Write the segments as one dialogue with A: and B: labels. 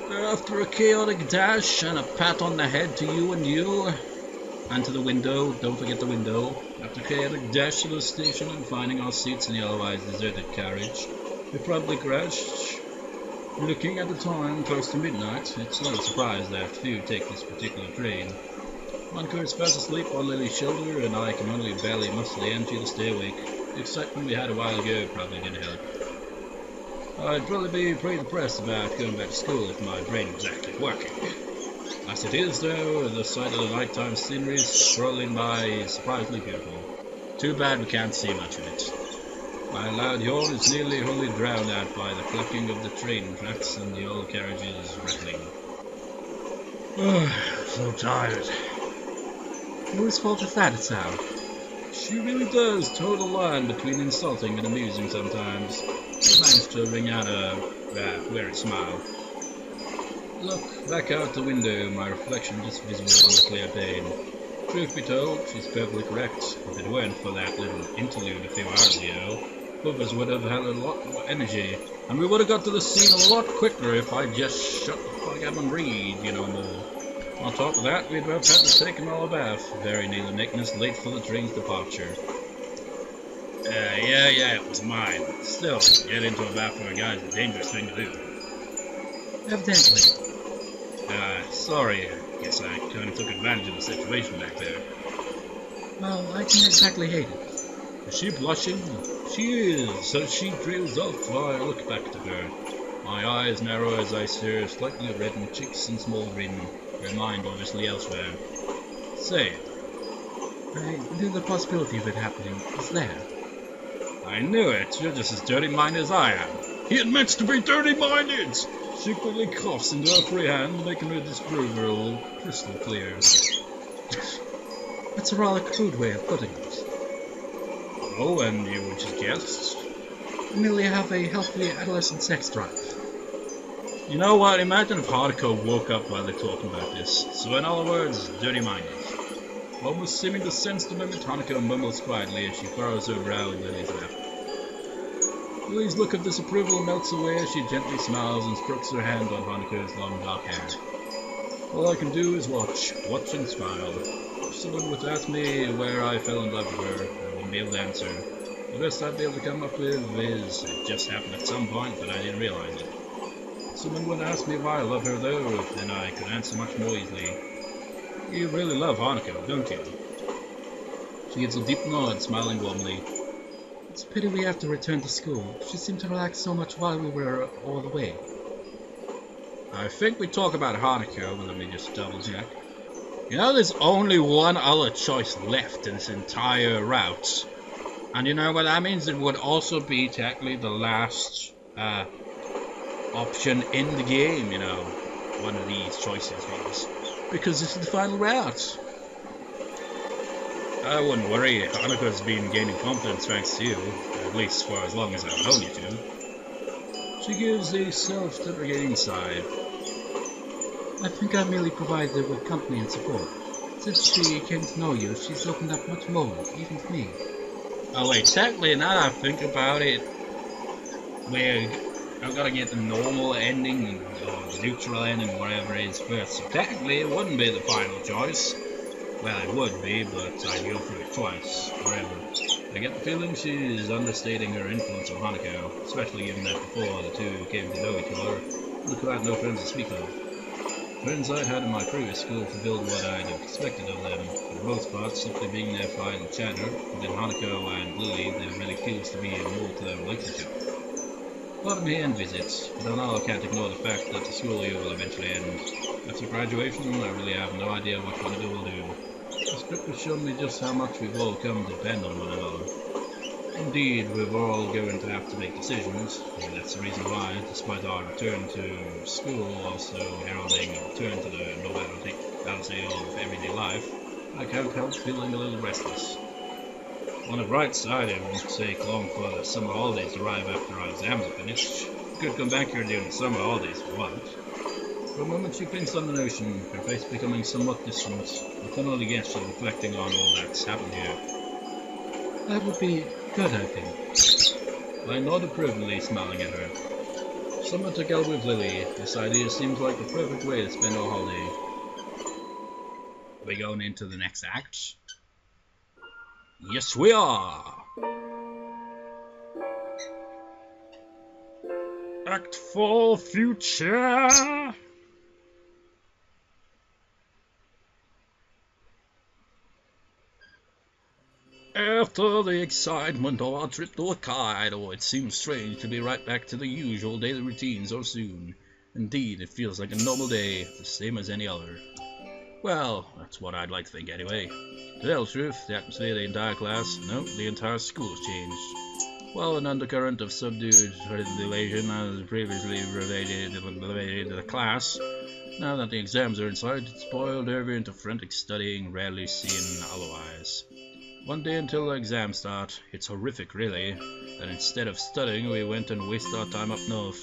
A: After a chaotic dash and a pat on the head to you, and to the window, don't forget the window. After a chaotic dash to the station and finding our seats in the otherwise deserted carriage, we probably crashed. Looking at the time, close to midnight, it's not a surprise that few take this particular train. Hanako is fast asleep on Lily's shoulder, and I can only barely muster the energy to stay awake. The excitement we had a while ago probably didn't help. I'd probably be pretty depressed about going back to school if my brain was actually working. As it is, though, the sight of the nighttime scenery swirling by is surprisingly beautiful. Too bad we can't see much of it. My loud yawn is nearly wholly drowned out by the clucking of the train tracks and the old carriages rattling. So tired.
B: Whose fault is that, Hisao?
A: She really does toe the line between insulting and amusing sometimes. She managed to wring out a weary smile. Look back out the window, my reflection just visible on the clear pane. Truth be told, she's perfectly correct. If it weren't for that little interlude a few hours ago, both of us would have had a lot more energy, and we would have got to the scene a lot quicker if I just shut the fuck up and read, more. On top of that, we'd both had to take another bath, very nearly making us late for the train's departure. Yeah, it was mine. Still, get into a bath for a guy's a dangerous thing to do.
B: Evidently.
A: Sorry, I guess I kinda took advantage of the situation back there.
B: Well, I can't exactly hate it.
A: Is she blushing? She is. As she trails off, I look back to her. My eyes narrow as I stare, slightly reddened cheeks and small grin, her mind obviously elsewhere. Say it.
B: I knew the possibility of it happening was there.
A: I knew it. You're just as dirty-minded as I am. He admits to be dirty-minded! She quickly coughs into her free hand, making her disapproval crystal clear.
B: That's a rather crude way of putting it.
A: Oh, and you would just guess?
B: I merely have a healthy adolescent sex drive.
A: You know what? Imagine if Hanako woke up while they're talking about this. So in other words, dirty-minded. Almost seeming to sense the moment, Hanako mumbles quietly as she furrows her brow in Lily's lap. Lily's look of disapproval melts away as she gently smiles and strokes her hand on Hanako's long dark hair. All I can do is watch and smile. If someone would ask me where I fell in love with her, I wouldn't be able to answer. The best I'd be able to come up with is, it just happened at some point, but I didn't realize it. If someone would ask me why I love her though, then I could answer much more easily. You really love Hanako, don't you? She gives a deep nod, smiling warmly.
B: It's a pity we have to return to school. She seemed to relax so much while we were all away.
A: I think we talk about Hanako, but let me just double check. There's only one other choice left in this entire route. And you know what that means? It would also be technically the last option in the game, one of these choices means. Because this is the final route. I wouldn't worry, Hanako's been gaining confidence thanks to you, at least for as long as I've known you two. She gives a self-deprecating sigh.
B: I think I merely provided her with company and support. Since she came to know you, she's opened up much more, even to me.
A: Oh wait, technically now that I think about it, I've got to get the normal ending, or the neutral ending, whatever it is first. So technically it wouldn't be the final choice. Well, it would be, but I'd go through it twice, forever. I get the feeling she's understating her influence on Hanako, especially given that before the two came to know each other, Hanako had no friends to speak of. Friends I'd had in my previous school fulfilled what I'd have expected of them, for the most part simply being there for idle chatter, but in Hanako and Lilly there really feels to be more to their relationship. Part of me envies it, but I know I can't ignore the fact that the school year will eventually end. After graduation, I really have no idea what one of you will do. The script has shown me just how much we've all come to depend on one another. Indeed, we're all going to have to make decisions, and that's the reason why, despite our return to school also heralding a return to the normality of everyday life, I can't help feeling a little restless. On the bright side, it won't take long for the summer holidays to arrive after our exams are finished. We could come back here during the summer holidays if we want. For a moment she thinks on the notion, her face becoming somewhat distant, I can only guess she's reflecting on all that's happened here.
B: That would be good, I think.
A: I nod approvingly, smiling at her. Summer together with Lilly. This idea seems like the perfect way to spend our holiday. Are we going into the next act? Yes, we are! Act 4 Future! After the excitement of our trip to Hokkaido, it seems strange to be right back to the usual daily routine so soon. Indeed, it feels like a normal day, the same as any other. Well, that's what I'd like to think anyway. To tell the truth, the atmosphere of the entire class, no, the entire school has changed. While an undercurrent of subdued elation has previously pervaded the class, now that the exams are in sight, it's boiled over into frantic studying, rarely seen otherwise. One day until the exams start, it's horrific really, that instead of studying we went and wasted our time up north.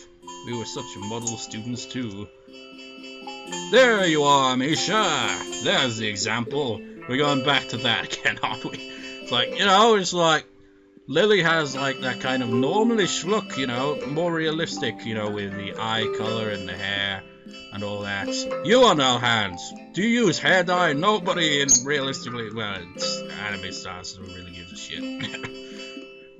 A: We were such model students too. There you are, Misha! There's the example. We're going back to that again, aren't we? It's like, you know, it's like Lilly has like that kind of normalish look, you know, more realistic, you know, with the eye color and the hair and all that. You on the other hand, do you use hair dye? Nobody in realistically, well, it's anime stars, so who really gives a shit.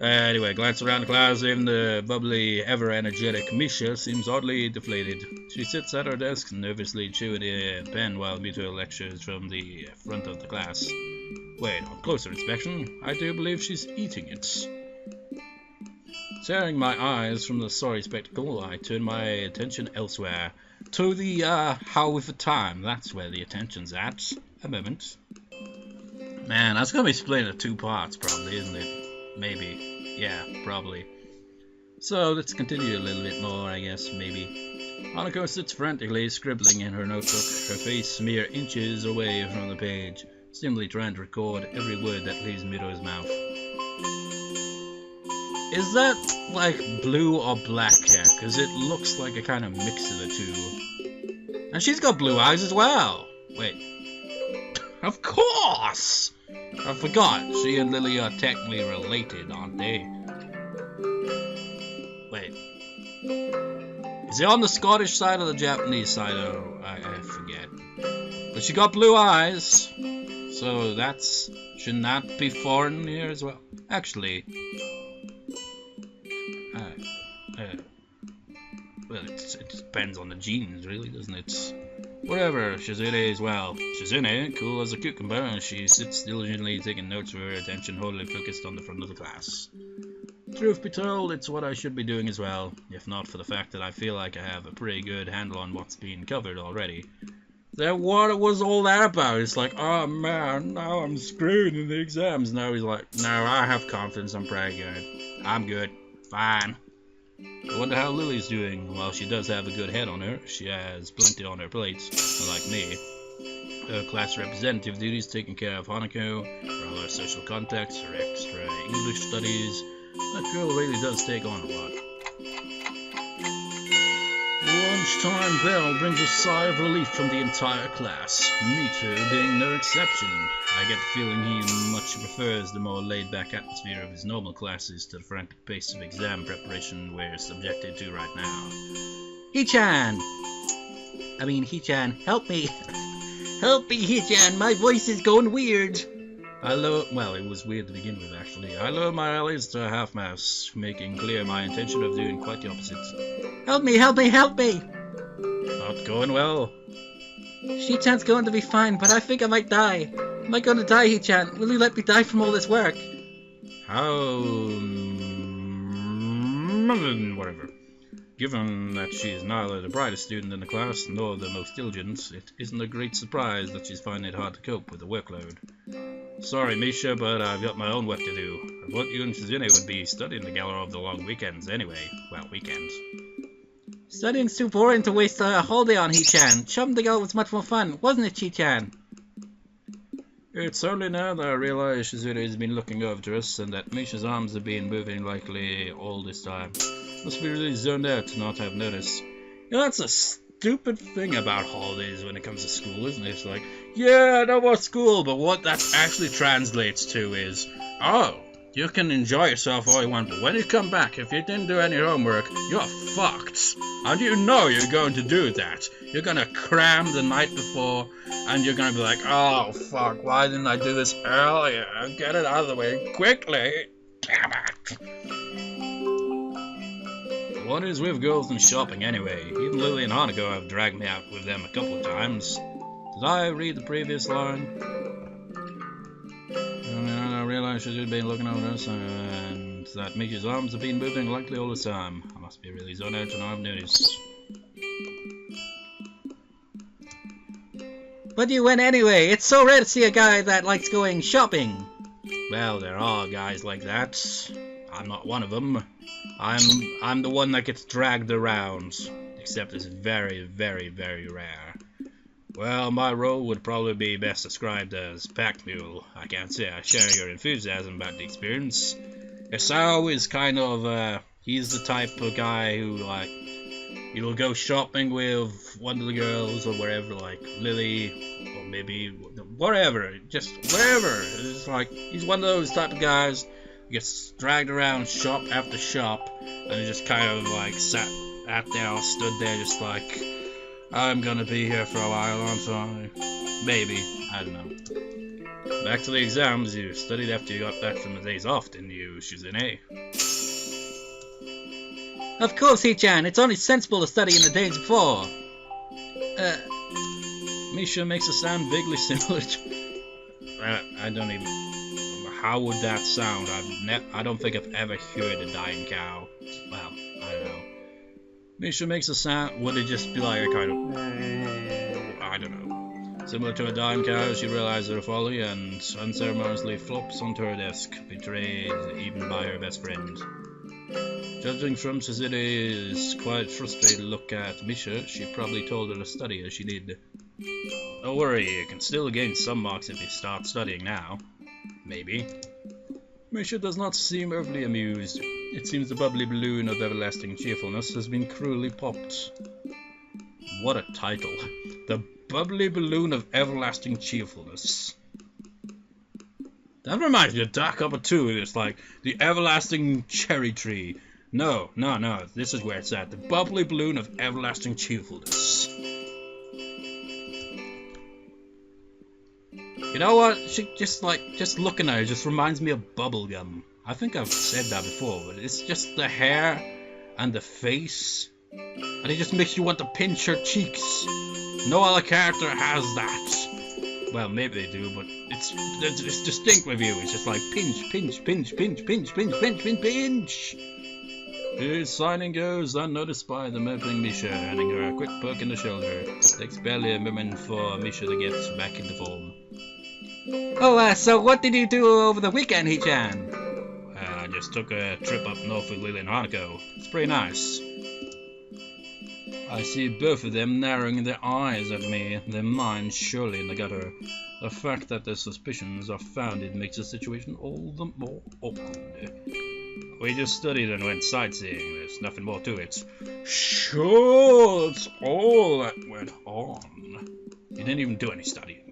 A: Anyway, glance around the class, even the bubbly, ever-energetic Misha seems oddly deflated. She sits at her desk, nervously chewing a pen while Mito lectures from the front of the class. Wait, on closer inspection, I do believe she's eating it. Tearing my eyes from the sorry spectacle, I turn my attention elsewhere. To the, how with the time, that's where the attention's at. A moment. Man, that's gonna be split into 2 parts, probably, isn't it? Maybe. Yeah, probably. So, let's continue a little bit more, I guess, maybe. Hanako sits frantically, scribbling in her notebook, her face mere inches away from the page, simply trying to record every word that leaves Mito's mouth. Is that, like, blue or black hair? Because it looks like a kind of mix of the two. And she's got blue eyes as well! Wait. Of course! I forgot, she and Lilly are technically related, aren't they? Wait. Is it on the Scottish side or the Japanese side? Oh, I forget. But she got blue eyes, so that's... shouldn't that be foreign here as well? Actually... well, it depends on the genes, really, doesn't it? Whatever, Shizune as well. Shizune, cool as a cucumber, and she sits diligently taking notes with her attention wholly focused on the front of the class. Truth be told, it's what I should be doing as well, if not for the fact that I feel like I have a pretty good handle on what's being covered already. Then what was all that about? It's like, oh man, now I'm screwed in the exams. Now he's like, no, I have confidence, I'm pretty good. I'm good. Fine. I wonder how Lily's doing. While she does have a good head on her, she has plenty on her plate, unlike me. Her class representative duties taking care of Hanako, her other social contacts, her extra English studies. That girl really does take on a lot. Lunchtime bell brings a sigh of relief from the entire class, Mito being no exception. I get the feeling he much prefers the more laid-back atmosphere of his normal classes to the frantic pace of exam preparation we're subjected to right now. Hichan! Help me! Help me, Hichan! My voice is going weird! Well, it was weird to begin with, actually. I lower my eyelids to a half-mouse, making clear my intention of doing quite the opposite. Help me, help me, help me! Not going well. Hichan's going to be fine, but I think I might die. Am I going to die, Hichan? Will you let me die from all this work? How... whatever. Given that she is neither the brightest student in the class nor the most diligent, it isn't a great surprise that she's finding it hard to cope with the workload. Sorry, Misha, but I've got my own work to do. I thought you and Shizune would be studying together over the long weekends anyway. Well, weekends. Studying's too boring to waste a whole day on, Hichan. Chumming together was much more fun, wasn't it, Hichan? It's only now that I realize Shizune has been looking over to us and that Misha's arms have been moving likely all this time. Must be really zoned out to not have noticed. You know, that's a stupid thing about holidays when it comes to school, isn't it? It's like, yeah, I know about school, but what that actually translates to is, oh, You can enjoy yourself all you want, but when you come back, if you didn't do any homework, you're fucked. And you know you're going to do that. You're gonna cram the night before, and you're gonna be like, oh fuck, why didn't I do this earlier? Get it out of the way quickly. Damn it. What is with girls and shopping anyway? Even Lilly and Hanako have dragged me out with them a couple of times. Did I read the previous line? I realized she'd been looking over us and that Misha's arms have been moving lightly all the time. I must be really zoned out and I've noticed.
B: But you went anyway. It's so rare to see a guy that likes going shopping.
A: Well, there are guys like that. I'm not one of them. I'm the one that gets dragged around. Except it's very, very, very rare. Well, my role would probably be best described as pack mule. I can't say I share your enthusiasm about the experience. Hisao is kind of, he's the type of guy who, like, you'll go shopping with one of the girls or wherever, like Lilly, or maybe whatever, just wherever. It's like, he's one of those type of guys who gets dragged around shop after shop, and he just kind of, like, sat out there or stood there just like, I'm gonna be here for a while, I'm sorry. Maybe, I don't know. Back to the exams. You studied after you got back from the days off, didn't you, Shizune?
B: Of course, He-chan. It's only sensible to study in the days before.
A: Misha makes a sound vaguely similar to... I don't even... How would that sound? I don't think I've ever heard a dying cow. Well, I don't know. Misha makes a sound. Would it just be like a kind of... I don't know. Similar to a dying cow, she realizes her folly and unceremoniously flops onto her desk, betrayed even by her best friend. Judging from Shizune's quite frustrated look at Misha, she probably told her to study as she did. Don't worry, you can still gain some marks if you start studying now. Maybe. Misha does not seem overly amused. It seems the bubbly balloon of everlasting cheerfulness has been cruelly popped. What a title. The bubbly balloon of everlasting cheerfulness. That reminds me of Dark Upper 2. It's like the everlasting cherry tree. No. This is where it's at. The bubbly balloon of everlasting cheerfulness. You know what? She just looking at her just reminds me of bubblegum. I think I've said that before, but it's just the hair and the face, and it just makes you want to pinch her cheeks. No other character has that. Well, maybe they do, but it's distinct with you. It's just like pinch. His signing goes unnoticed by the murmuring Misha, handing her a quick poke in the shoulder. Takes barely a moment for Misha to get back into form.
B: Oh, so what did you do over the weekend, He-chan?
A: I just took a trip up north with Lilly and Hanako. It's pretty nice. I see both of them narrowing their eyes at me, their minds surely in the gutter. The fact that their suspicions are founded makes the situation all the more awkward. We just studied and went sightseeing. There's nothing more to it. Sure, that's all that went on. You didn't even do any studying.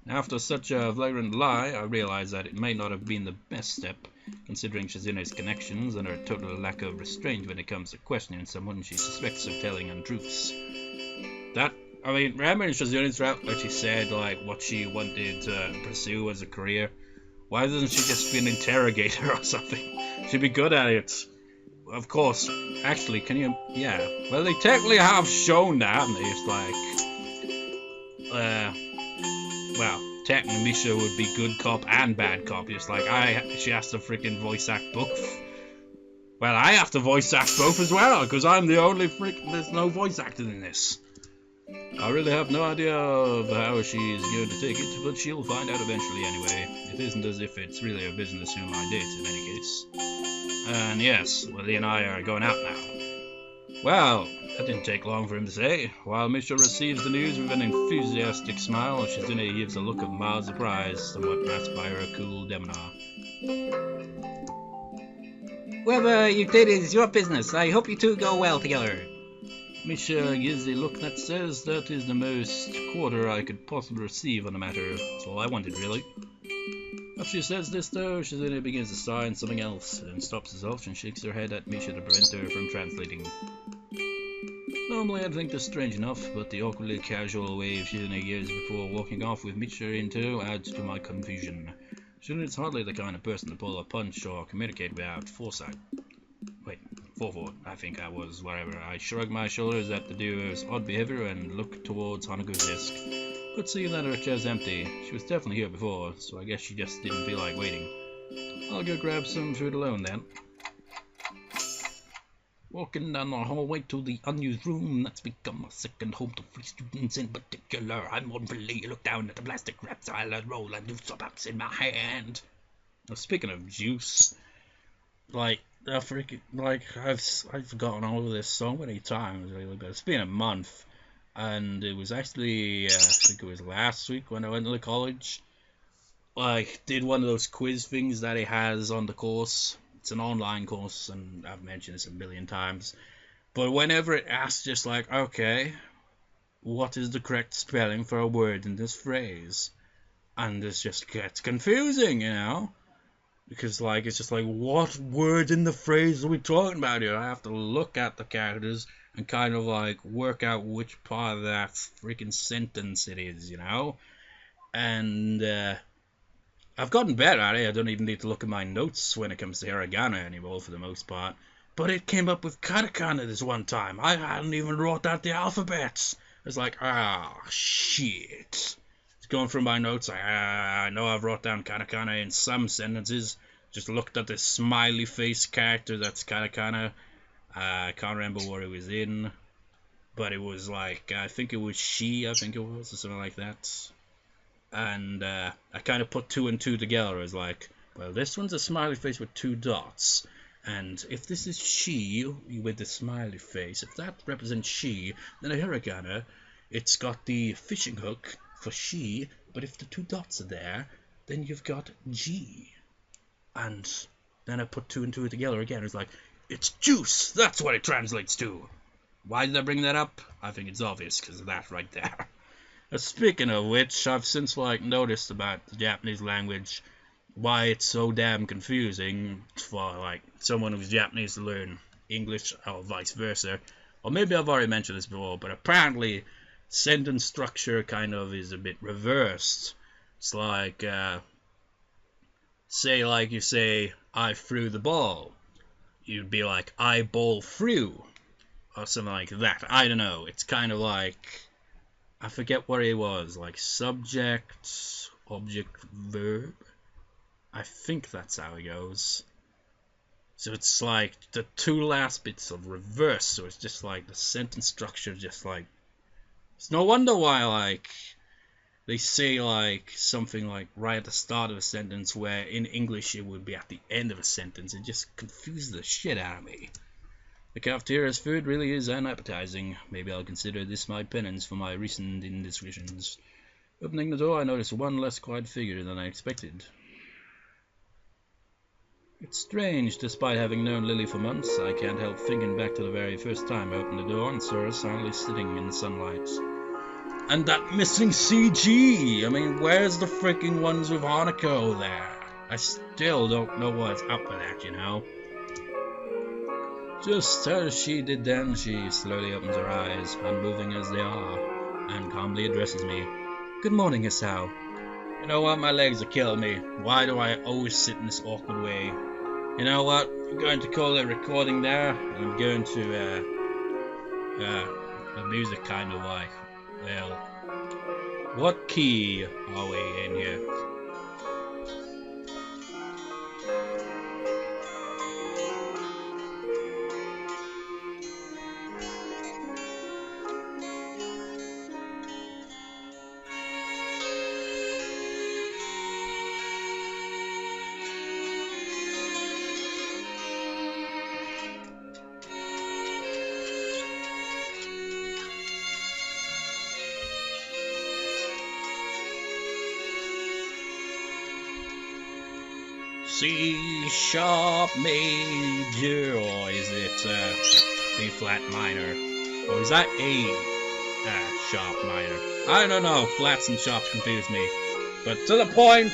A: After such a flagrant lie, I realized that it may not have been the best step, considering Shizune's connections and her total lack of restraint when it comes to questioning someone she suspects of telling untruths. Remember in Shizune's route where she said, like, what she wanted to pursue as a career? Why doesn't she just be an interrogator or something? She'd be good at it. Of course, actually, can you... Yeah. Well, they technically have shown that, haven't they? It's like... well, technically Misha would be good cop and bad cop. Just like, she has to freaking voice act both. Well, I have to voice act both as well, because I'm the only there's no voice acting in this. I really have no idea of how she's going to take it, but she'll find out eventually anyway. It isn't as if it's really her business whom I date, in any case. And yes, Lilly and I are going out now. Well, that didn't take long for him to say. While Misha receives the news with an enthusiastic smile, Shizune gives a look of mild surprise, somewhat masked by her cool demeanor.
B: Whoever you date is your business. I hope you two go well together.
A: Misha gives a look that says that is the most quarter I could possibly receive on the matter. That's all I wanted, really. After she says this though, Shizune begins to sign something else, then stops herself and shakes her head at Misha to prevent her from translating. Normally I'd think this strange enough, but the awkwardly casual wave Shizune gives before walking off with Misha in tow adds to my confusion. Shizune is hardly the kind of person to pull a punch or communicate without foresight. Wait, forethought, I think I was, whatever. I shrugged my shoulders at the duo's odd behavior and looked towards Hanako's desk. But seeing that her chair's empty, she was definitely here before, so I guess she just didn't feel like waiting. I'll go grab some food alone then. Walking down the hallway to the unused room that's become a second home to free students in particular. I'm mournfully look down at the plastic wraps I'll unroll and juice box in my hand. Now, speaking of juice, I've forgotten all of this so many times really, but it's been a month, and it was actually I think it was last week when I went to the college. I did one of those quiz things that he has on the course. It's an online course, and I've mentioned this a million times. But whenever it asks, just like, okay, what is the correct spelling for a word in this phrase? And it just gets confusing, you know? Because, like, it's just like, what word in the phrase are we talking about here? I have to look at the characters and kind of, like, work out which part of that freaking sentence it is, you know? And, I've gotten better at it. I don't even need to look at my notes when it comes to hiragana anymore, for the most part. But it came up with katakana this one time. I hadn't even wrote out the alphabets. It's like, shit. It's going through my notes. I know I've wrote down katakana in some sentences. Just looked at this smiley face character that's katakana. I can't remember what it was in. But it was like, I think it was she, or something like that. And I kind of put two and two together as like, well, this one's a smiley face with two dots, and if this is she with the smiley face, if that represents she, then a hiragana, it's got the fishing hook for she, but if the two dots are there, then you've got G. And then I put two and two together again. It's like, it's juice, that's what it translates to. Why did I bring that up? I think it's obvious because of that right there. Speaking of which, I've since noticed about the Japanese language, why it's so damn confusing for someone who's Japanese to learn English or vice versa. Or maybe I've already mentioned this before, but apparently sentence structure kind of is a bit reversed. It's like, say you say, I threw the ball. You'd be like, I ball threw. Or something like that. I don't know. It's kind of like, I forget what it was, like subject, object, verb. I think that's how it goes. So it's like the two last bits of reverse, so it's just like the sentence structure just like, it's no wonder why they say something right at the start of a sentence where in English it would be at the end of a sentence. It just confuses the shit out of me. The cafeteria's food really is unappetizing. Maybe I'll consider this my penance for my recent indiscretions. Opening the door, I notice one less quiet figure than I expected. It's strange, despite having known Lily for months, I can't help thinking back to the very first time I opened the door and saw her silently sitting in the sunlight. And that missing CG! I mean, where's the freaking ones with Hanako there? I still don't know what's up with that, you know? Just as she did then, she slowly opens her eyes, unmoving as they are, and calmly addresses me. Good morning, Hisao. You know what, my legs are killing me. Why do I always sit in this awkward way? You know what, I'm going to call it recording there, and I'm going to, the music kind of well, what key are we in here? C sharp major, or is it B flat minor, or is that A sharp minor? I don't know. Flats and sharps confuse me. But to the point,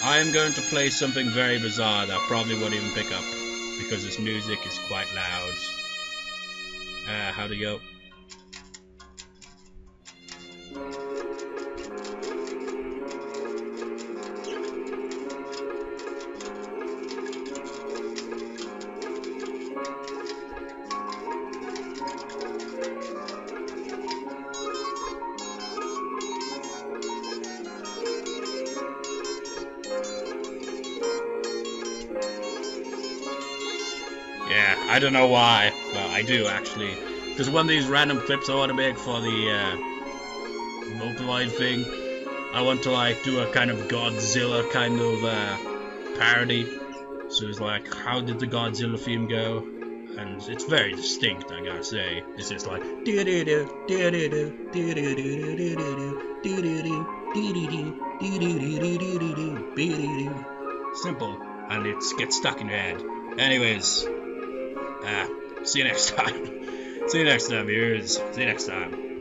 A: I am going to play something very bizarre that I probably won't even pick up because this music is quite loud. How'd it go? Yeah, I don't know why. Well, I do actually. Because one of these random clips I want to make for the Vocaloid thing, I want to like do a kind of Godzilla kind of parody. So it's like, how did the Godzilla theme go? And it's very distinct, I gotta say. It's just like simple, and it gets stuck in your head. Anyways, see you next time. See you next time, viewers. See you next time.